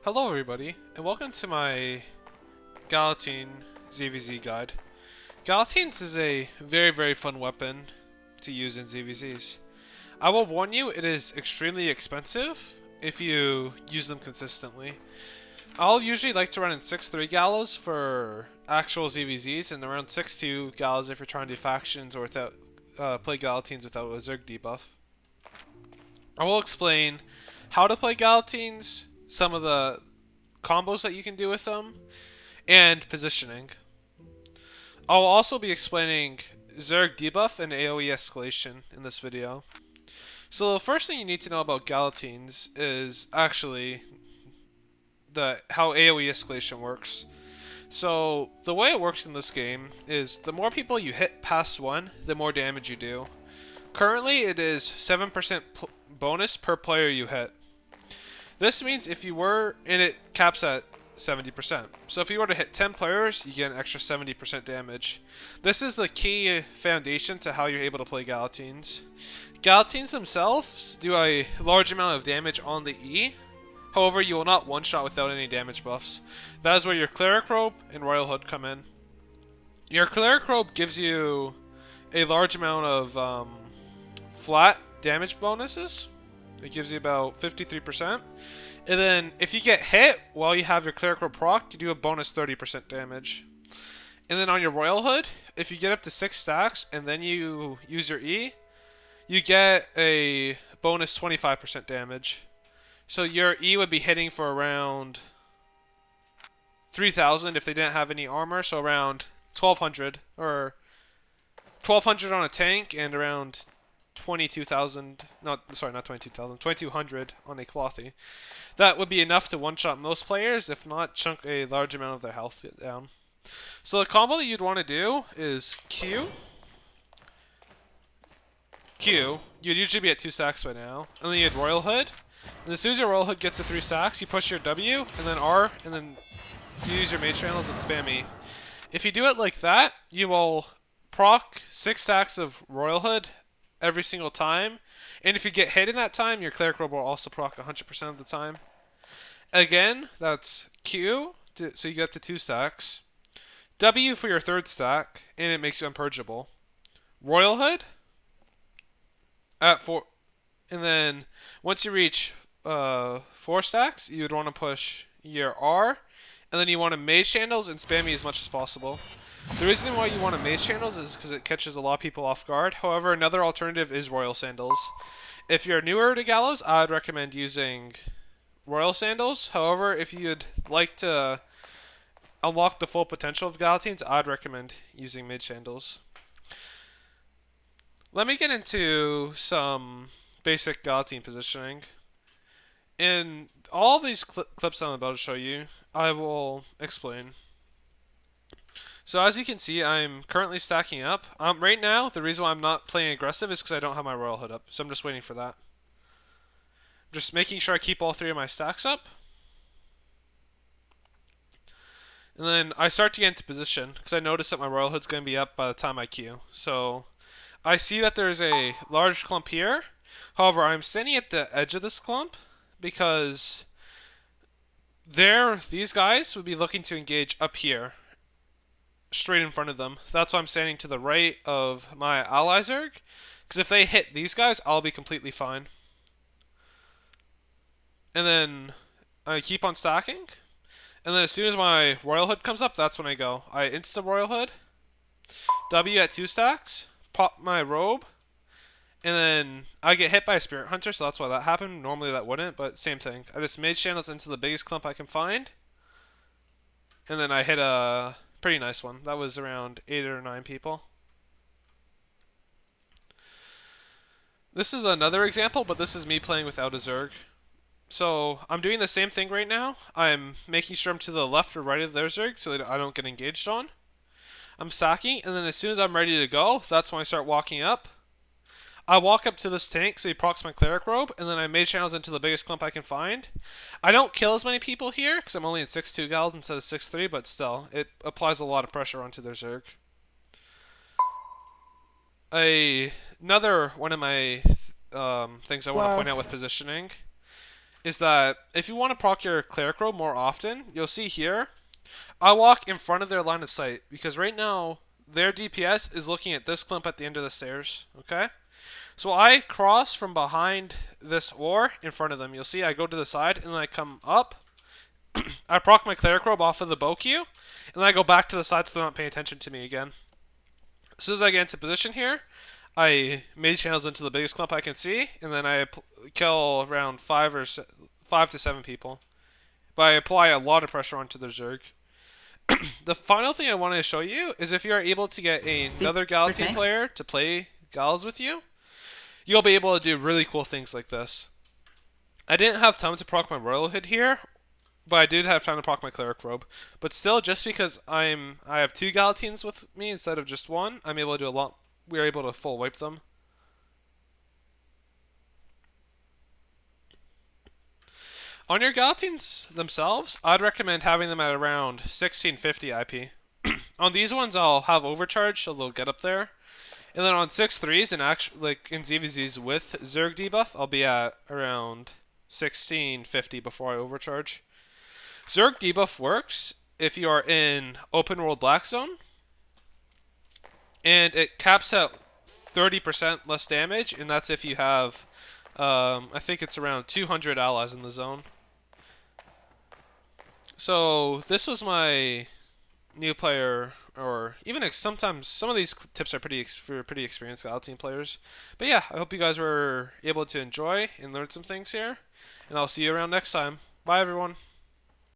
Hello everybody, and welcome to my Galatine ZvZ guide. Galatines is a very fun weapon to use in ZvZs. I will warn you, it is extremely expensive if you use them consistently. I'll usually like to run in 6.3 Galos for actual ZvZs, and around 6.2 Galos if you're trying to do factions or without play Galatines without a Zerg debuff. I will explain how to play Galatines, some of the combos that you can do with them, and positioning. I'll also be explaining Zerg debuff and AoE escalation in this video. So the first thing you need to know about Galatines is actually how AoE escalation works. So the way it works in this game is the more people you hit past 1, the more damage you do. Currently it is 7% bonus per player you hit. This means if you were, and it caps at 70%. So if you were to hit 10 players, you get an extra 70% damage. This is the key foundation to how you're able to play Galatines. Galatines themselves do a large amount of damage on the E. However, you will not one-shot without any damage buffs. That is where your Cleric Robe and Royal Hood come in. Your Cleric Robe gives you a large amount of flat damage bonuses. It gives you about 53%. And then if you get hit while you have your Cleric Robe proc, you do a bonus 30% damage. And then on your Royal Hood, if you get up to 6 stacks and then you use your E, you get a bonus 25% damage. So your E would be hitting for around 3,000 if they didn't have any armor, so around 1,200, or 1,200 on a tank and around 22,000, not 22,000, 2,200 on a clothy. That would be enough to one-shot most players, if not chunk a large amount of their health down. So the combo that you'd want to do is Q. You'd usually be at 2 stacks by now. And then you had Royal Hood. And as soon as your Royal Hood gets to 3 stacks, you push your W, and then R, and then you use your mage channels and spam E. If you do it like that, you will proc 6 stacks of Royal Hood every single time. And if you get hit in that time, your Cleric Robe will also proc 100% of the time. Again, that's Q, so you get up to 2 stacks. W for your 3rd stack, and it makes you unpurgeable. Royal Hood at 4, and then once you reach 4 stacks, you would want to push your R, and then you want to mage channels and spam E as much as possible. The reason why you want to mage channels is because it catches a lot of people off guard. However, another alternative is Royal Sandals. If you're newer to Gallows, I'd recommend using Royal Sandals. However, if you'd like to unlock the full potential of Galatines, I'd recommend using mage sandals. Let me get into some basic Galatine positioning. In all of these clips I'm about to show you, I will explain. So as you can see, I'm currently stacking up. Right now, the reason why I'm not playing aggressive is because I don't have my Royal Hood up. So I'm just waiting for that. Just making sure I keep all 3 of my stacks up. And then I start to get into position because I notice that my Royal Hood's going to be up by the time I queue. So I see that there's a large clump here. However, I'm standing at the edge of this clump because these guys would be looking to engage up here, straight in front of them. That's why I'm standing to the right of my ally Zerg, because if they hit these guys, I'll be completely fine. And then I keep on stacking, and then as soon as my Royal Hood comes up, that's when I go. I insta Royal Hood, W at 2 stacks, pop my robe, and then I get hit by a Spirit Hunter, so that's why that happened. Normally that wouldn't, but same thing. I just mage channels into the biggest clump I can find, and then I hit a pretty nice one. That was around 8 or 9 people. This is another example, but this is me playing without a Zerg. So I'm doing the same thing right now. I'm making sure I'm to the left or right of their Zerg so that I don't get engaged on. I'm stacking, and then as soon as I'm ready to go, that's when I start walking up. I walk up to this tank, so he procs my Cleric Robe, and then I mage channels into the biggest clump I can find. I don't kill as many people here, because I'm only in 6.2 Gals instead of 6.3, but still, it applies a lot of pressure onto their Zerg. Another one of my things I want to point out with positioning is that if you want to proc your cleric robe more often, you'll see here, I walk in front of their line of sight because right now their DPS is looking at this clump at the end of the stairs, okay? So I cross from behind this ore in front of them. You'll see I go to the side and then I come up. I proc my cleric robe off of the bow queue, and then I go back to the side so they're not paying attention to me again. As soon as I get into position here, I mage channels into the biggest clump I can see, and then I kill around 5 to 7 people. But I apply a lot of pressure onto their Zerg. The final thing I wanted to show you is if you are able to get another Galatine player to play Gals with you, you'll be able to do really cool things like this. I didn't have time to proc my Royal Hood here, but I did have time to proc my Cleric Robe. But still, just because I have 2 Galatines with me instead of just 1, I'm able to do a lot. We are able to full wipe them. On your Galatines themselves, I'd recommend having them at around 1650 IP. On these ones, I'll have overcharge, so they'll get up there. And then on 6.3s and like in ZvZs with Zerg debuff, I'll be at around 1650 before I overcharge. Zerg debuff works if you are in open world black zone, and it caps at 30% less damage, and that's if you have, I think it's around 200 allies in the zone. So this was my new player, or even sometimes some of these tips are for pretty experienced Galatine players. But yeah, I hope you guys were able to enjoy and learn some things here, and I'll see you around next time. Bye everyone.